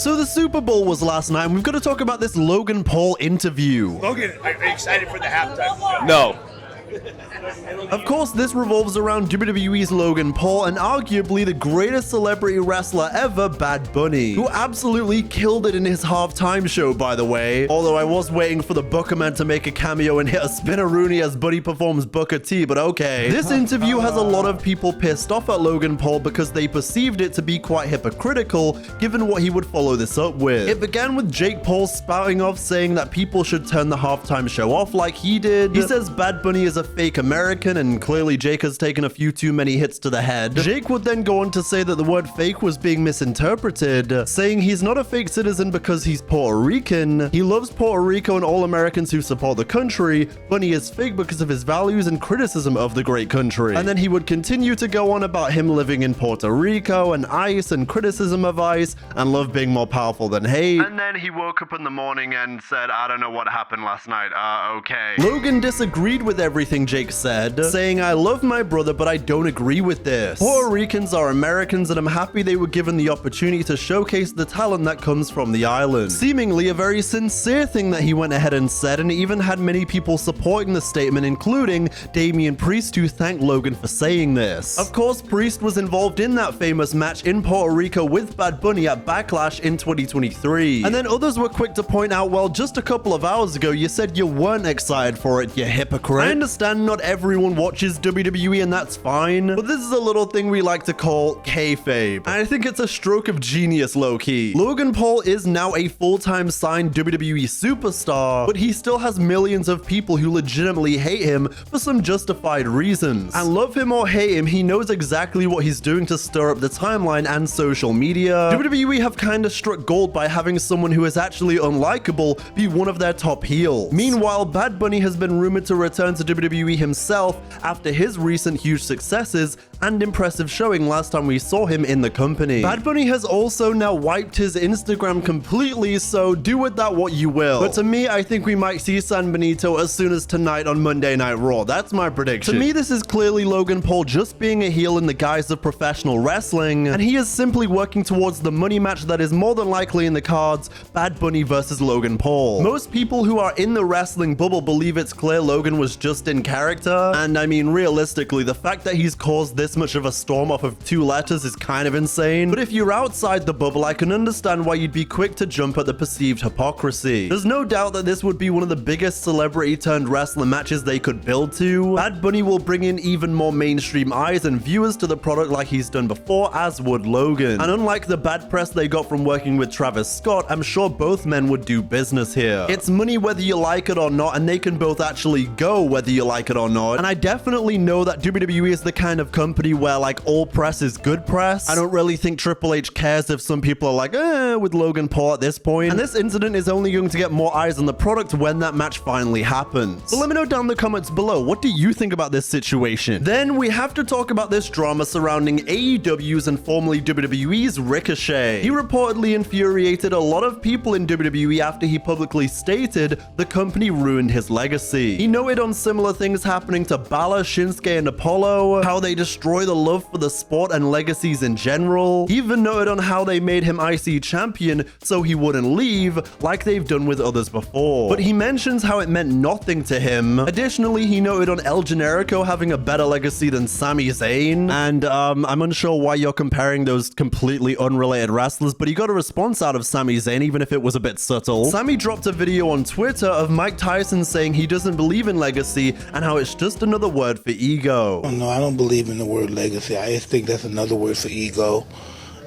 So the Super Bowl was last night, and we've got to talk about this Logan Paul interview. Logan, are you excited for the halftime show? No. Of course, this revolves around WWE's Logan Paul and arguably the greatest celebrity wrestler ever, Bad Bunny, who absolutely killed it in his halftime show, by the way. Although I was waiting for the Booker Man to make a cameo and hit a spinneroonie as Buddy performs Booker T, but okay. This interview has a lot of people pissed off at Logan Paul because they perceived it to be quite hypocritical, given what he would follow this up with. It began with Jake Paul spouting off saying that people should turn the halftime show off like he did. He says Bad Bunny is a fake American, and clearly Jake has taken a few too many hits to the head. Jake would then go on to say that the word fake was being misinterpreted, saying he's not a fake citizen because he's Puerto Rican. He loves Puerto Rico and all Americans who support the country. Bunny is fake because of his values and criticism of the great country. And then he would continue to go on about him living in Puerto Rico and ICE and criticism of ICE and love being more powerful than hate. And then he woke up in the morning and said, I don't know what happened last night. Okay. Logan disagreed with everything Jake said, saying, I love my brother, but I don't agree with this. Puerto Ricans are Americans, and I'm happy they were given the opportunity to showcase the talent that comes from the island. Seemingly a very sincere thing that he went ahead and said, and even had many people supporting the statement, including Damian Priest, who thanked Logan for saying this. Of course, Priest was involved in that famous match in Puerto Rico with Bad Bunny at Backlash in 2023. And then others were quick to point out, well, just a couple of hours ago, you said you weren't excited for it, you hypocrite. I understand not everyone watches WWE, and that's fine, but this is a little thing we like to call kayfabe, and I think it's a stroke of genius, low-key. Logan Paul is now a full-time signed WWE superstar, but he still has millions of people who legitimately hate him for some justified reasons. And love him or hate him, he knows exactly what he's doing to stir up the timeline and social media. WWE have kind of struck gold by having someone who is actually unlikable be one of their top heels. Meanwhile, Bad Bunny has been rumored to return to WWE himself after his recent huge successes and impressive showing last time we saw him in the company. Bad Bunny has also now wiped his Instagram completely, so do with that what you will. But to me, I think we might see San Benito as soon as tonight on Monday Night Raw. That's my prediction. To me, this is clearly Logan Paul just being a heel in the guise of professional wrestling, and he is simply working towards the money match that is more than likely in the cards, Bad Bunny versus Logan Paul. Most people who are in the wrestling bubble believe it's clear Logan was just in character, and I mean, realistically, the fact that he's caused this much of a storm off of 2 letters is kind of insane. But if you're outside the bubble, I can understand why you'd be quick to jump at the perceived hypocrisy. There's no doubt that this would be one of the biggest celebrity turned wrestler matches they could build to. Bad Bunny will bring in even more mainstream eyes and viewers to the product like he's done before, as would Logan. And unlike the bad press they got from working with Travis Scott, I'm sure both men would do business here. It's money whether you like it or not, and they can both actually go whether you like it or not. And I definitely know that WWE is the kind of company where like all press is good press. I don't really think Triple H cares if some people are like, with Logan Paul at this point. And this incident is only going to get more eyes on the product when that match finally happens. So let me know down in the comments below, what do you think about this situation? Then we have to talk about this drama surrounding AEW's and formerly WWE's Ricochet. He reportedly infuriated a lot of people in WWE after he publicly stated the company ruined his legacy. He noted on similar things happening to Balor, Shinsuke, and Apollo, how they destroy the love for the sport and legacies in general. He even noted on how they made him IC champion so he wouldn't leave, like they've done with others before. But he mentions how it meant nothing to him. Additionally, he noted on El Generico having a better legacy than Sami Zayn, and I'm unsure why you're comparing those completely unrelated wrestlers, but he got a response out of Sami Zayn, even if it was a bit subtle. Sami dropped a video on Twitter of Mike Tyson saying he doesn't believe in legacy and how it's just another word for ego. Oh, no, I don't believe in the word legacy. I just think that's another word for ego.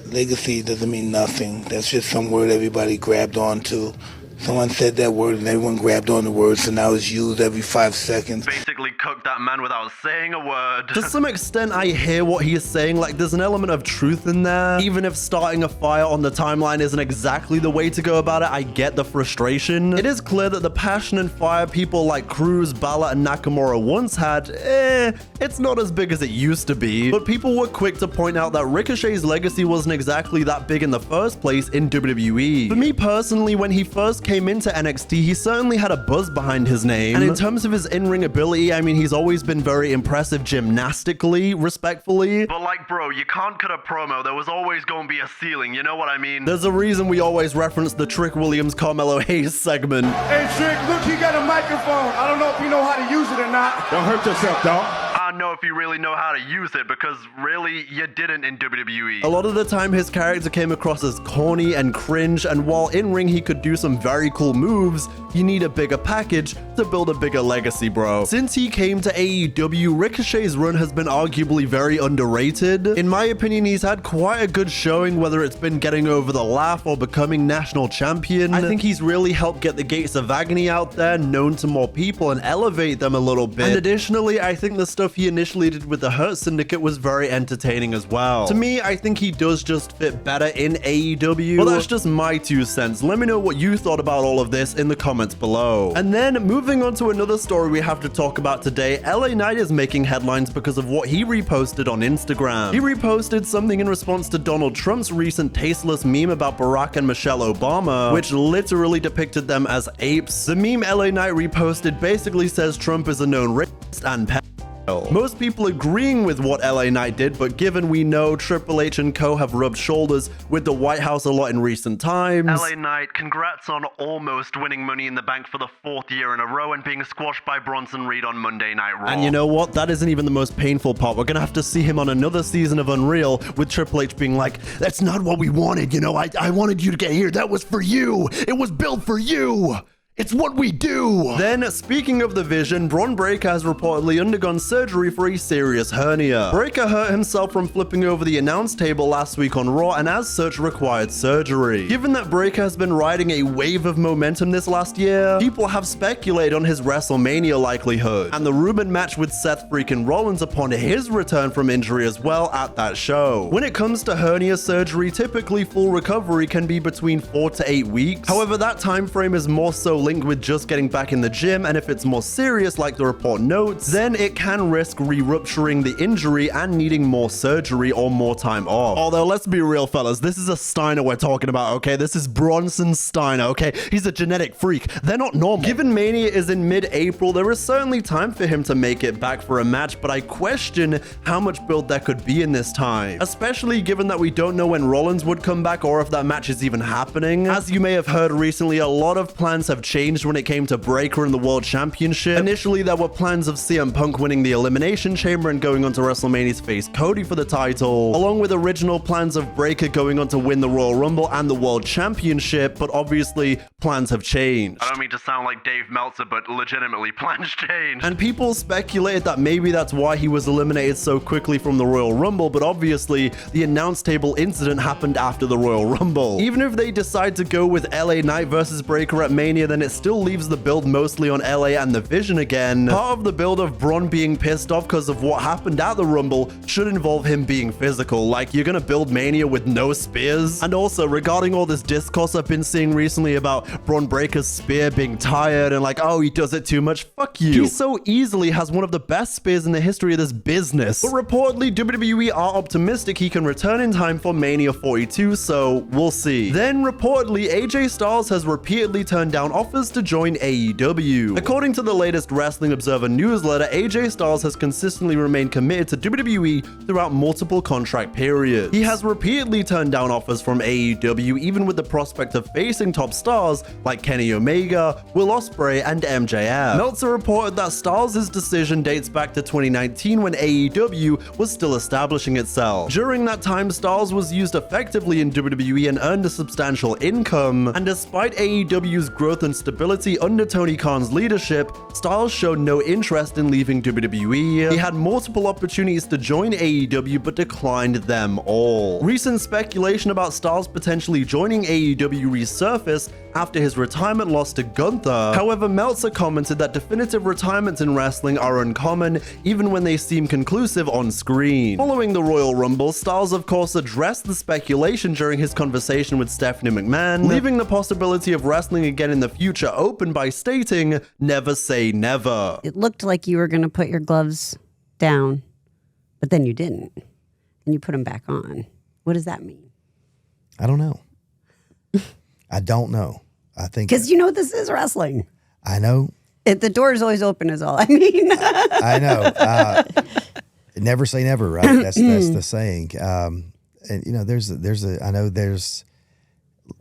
Legacy doesn't mean nothing. That's just some word everybody grabbed onto. Someone said that word and everyone grabbed on the word, so now it's used every 5 seconds. Basically cooked that man without saying a word. To some extent, I hear what he is saying, like there's an element of truth in there. Even if starting a fire on the timeline isn't exactly the way to go about it, I get the frustration. It is clear that the passion and fire people like Cruz, Balor, and Nakamura once had, it's not as big as it used to be. But people were quick to point out that Ricochet's legacy wasn't exactly that big in the first place in WWE. For me personally, when he first came into NXT, he certainly had a buzz behind his name. And in terms of his in-ring ability, I mean, he's always always been very impressive gymnastically, respectfully. But like, bro, you can't cut a promo. There was always going to be a ceiling, you know what I mean? There's a reason we always reference the Trick Williams Carmelo Hayes segment. Hey, Trick, look, he got a microphone. I don't know if you know how to use it or not. Don't hurt yourself, dog. I know if you really know how to use it, because really, you didn't in WWE. A lot of the time, his character came across as corny and cringe, and while in-ring he could do some very cool moves, you need a bigger package to build a bigger legacy, bro. Since he came to AEW, Ricochet's run has been arguably very underrated. In my opinion, he's had quite a good showing, whether it's been getting over the laugh or becoming national champion. I think he's really helped get the Gates of Agony out there, known to more people, and elevate them a little bit. And additionally, I think the stuff he initially did with the Hurt Syndicate was very entertaining as well. To me, I think he does just fit better in AEW. Well, that's just my 2 cents. Let me know what you thought about all of this in the comments below. And then moving on to another story we have to talk about today, LA Knight is making headlines because of what he reposted on Instagram. He reposted something in response to Donald Trump's recent tasteless meme about Barack and Michelle Obama, which literally depicted them as apes. The meme LA Knight reposted basically says Trump is a known racist and pedophile. Most people agreeing with what LA Knight did, but given we know Triple H and co have rubbed shoulders with the White House a lot in recent times. LA Knight, congrats on almost winning Money in the Bank for the 4th year in a row and being squashed by Bronson Reed on Monday Night Raw. And you know what? That isn't even the most painful part. We're gonna have to see him on another season of Unreal with Triple H being like, that's not what we wanted, you know, I wanted you to get here. That was for you. It was built for you. It's what we do! Then, speaking of the Vision, Bron Breakker has reportedly undergone surgery for a serious hernia. Breakker hurt himself from flipping over the announce table last week on Raw and as such required surgery. Given that Breakker has been riding a wave of momentum this last year, people have speculated on his WrestleMania likelihood, and the rumored match with Seth freaking Rollins upon his return from injury as well at that show. When it comes to hernia surgery, typically full recovery can be between 4 to 8 weeks. However, that time frame is more so linked with just getting back in the gym, and if it's more serious like the report notes, then it can risk re-rupturing the injury and needing more surgery or more time off. Although, let's be real, fellas, this is a Steiner we're talking about, okay? This is Bronson Steiner, okay? He's a genetic freak. They're not normal. Given Mania is in mid-April, there is certainly time for him to make it back for a match, but I question how much build there could be in this time, especially given that we don't know when Rollins would come back or if that match is even happening. As you may have heard recently, a lot of plans have changed when it came to Breakker and the World Championship. Initially, there were plans of CM Punk winning the Elimination Chamber and going on to WrestleMania to face Cody for the title, along with original plans of Breakker going on to win the Royal Rumble and the World Championship, but obviously, plans have changed. I don't mean to sound like Dave Meltzer, but legitimately, plans changed. And people speculated that maybe that's why he was eliminated so quickly from the Royal Rumble, but obviously, the announce table incident happened after the Royal Rumble. Even if they decide to go with LA Knight versus Breakker at Mania, then it still leaves the build mostly on LA and the Vision again. Part of the build of Bron being pissed off because of what happened at the Rumble should involve him being physical. Like, you're gonna build Mania with no spears? And also, regarding all this discourse I've been seeing recently about Bron Breakker's spear being tired and like, oh, he does it too much. Fuck you. He so easily has one of the best spears in the history of this business. But reportedly, WWE are optimistic he can return in time for Mania 42, so we'll see. Then, reportedly, AJ Styles has repeatedly turned down offers to join AEW. According to the latest Wrestling Observer newsletter, AJ Styles has consistently remained committed to WWE throughout multiple contract periods. He has repeatedly turned down offers from AEW, even with the prospect of facing top stars like Kenny Omega, Will Ospreay, and MJF. Meltzer reported that Styles' decision dates back to 2019 when AEW was still establishing itself. During that time, Styles was used effectively in WWE and earned a substantial income, and despite AEW's growth and stability under Tony Khan's leadership, Styles showed no interest in leaving WWE. He had multiple opportunities to join AEW but declined them all. Recent speculation about Styles potentially joining AEW resurfaced after his retirement loss to Gunther. However, Meltzer commented that definitive retirements in wrestling are uncommon, even when they seem conclusive on screen. Following the Royal Rumble, Styles of course addressed the speculation during his conversation with Stephanie McMahon, leaving the possibility of wrestling again in the future open by stating, "Never say never." It looked like you were going to put your gloves down, but then you didn't, and you put them back on. What does that mean? I don't know. I don't know. I think because you know this is wrestling. I know, The door is always open is all I mean. I know. Never say never, right? That's the saying. And you know,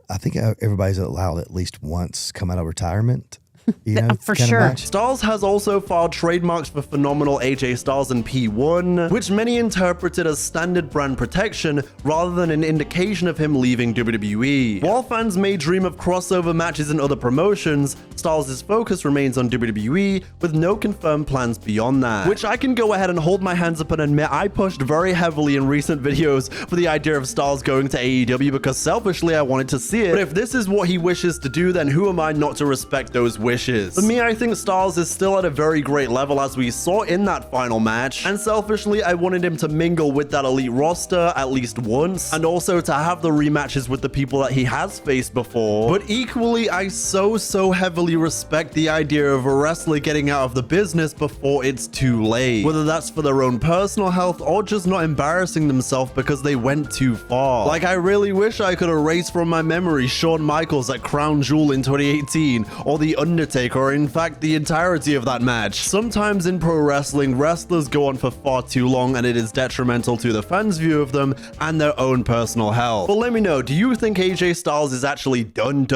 I think everybody's allowed at least once come out of retirement. You know, for sure. Styles has also filed trademarks for phenomenal AJ Styles and P1, which many interpreted as standard brand protection rather than an indication of him leaving WWE. While fans may dream of crossover matches in other promotions, Styles' focus remains on WWE with no confirmed plans beyond that. Which I can go ahead and hold my hands up and admit I pushed very heavily in recent videos for the idea of Styles going to AEW because selfishly I wanted to see it. But if this is what he wishes to do, then who am I not to respect those wishes? For me, I think Styles is still at a very great level as we saw in that final match, and selfishly, I wanted him to mingle with that elite roster at least once, and also to have the rematches with the people that he has faced before. But equally, I so heavily respect the idea of a wrestler getting out of the business before it's too late, whether that's for their own personal health or just not embarrassing themselves because they went too far. Like, I really wish I could erase from my memory Shawn Michaels at Crown Jewel in 2018, or The Undertaker, or in fact the entirety of that match. Sometimes in pro wrestling, wrestlers go on for far too long and it is detrimental to the fans' view of them and their own personal health. But let me know, do you think AJ Styles is actually done?